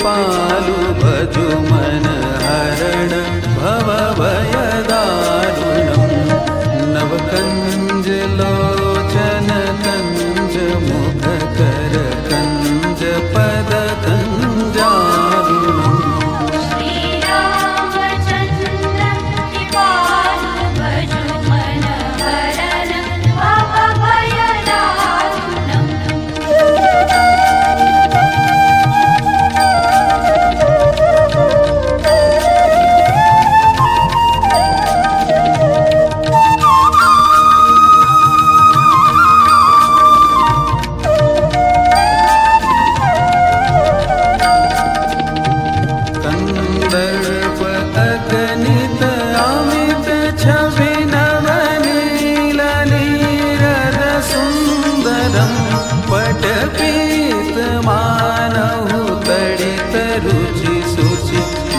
कृपालु भजु मन हरण भव भयदारुणम् नवकंज लोचन कंज मुख कर कंज पद कंजारुणम्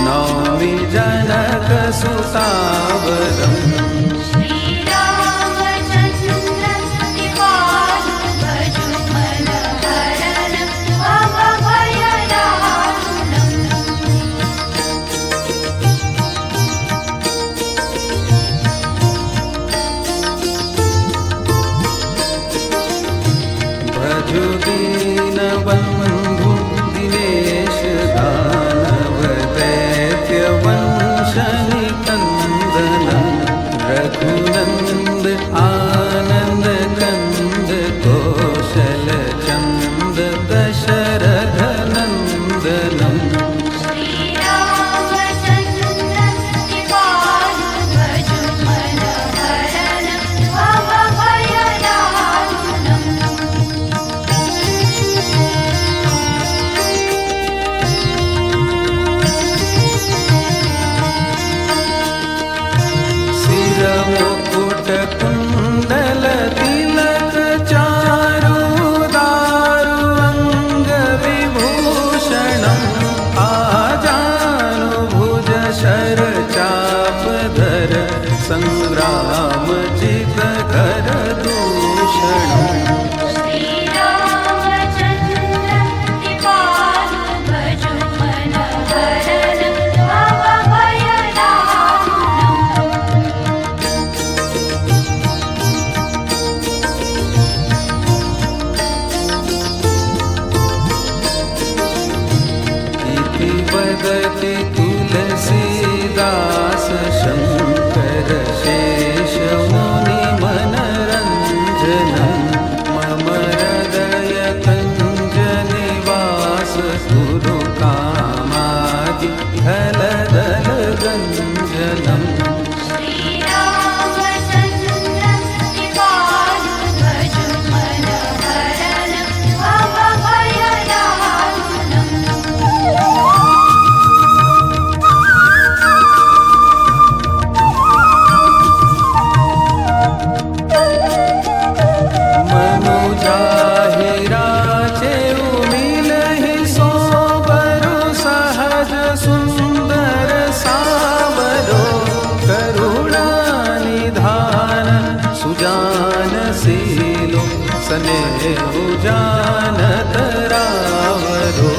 नौमि जनक सुतावरम् भजु दीनबन्धु दिनेश दानव दैत्यवंशनिकन्दनं रघुनन्द आनन्द कन्द कौशल चन्द दशरथ नन्दनम् मुकुट कुंडल तिलक चारु दारु अंग विभूषणम् आजानु भुज शर चाप धर संग्राम जित कर दूषणम् वदति तुलसीदास शंकर शेष मुनि मनरंजनम् मम हृदय कंज निवास गुरु कामादि फलदल गंजनम् सुजानशीलो स्नेहु जानत रावरो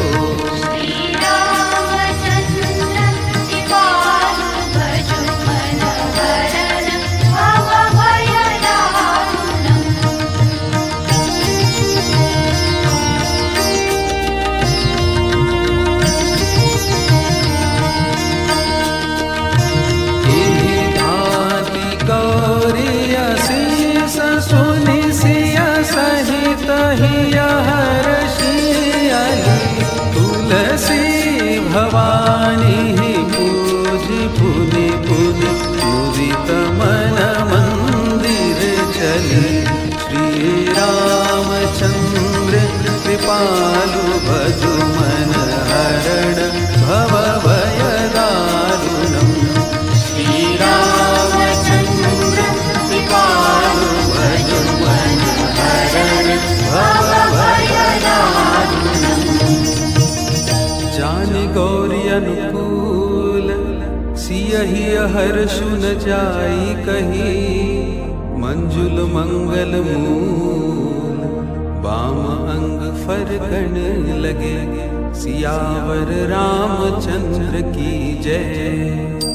सुनि सिया सहित हिया हर्षियली तुलसी भवानी पूज पुनि पुनि मुदित मन मंदिर चली श्री रामचंद्र कृपालु भजु मन हरण भव भयदारुणम् श्री रामचंद्र कृपालु भजु मन हरण भव भयदारुणम् जानि गौरी अनुकूल सियहि हर्षु न जाई कही मंजुल मंगल मूल वाम अंग फरकन लगे, सियावर रामचंद्र की जय।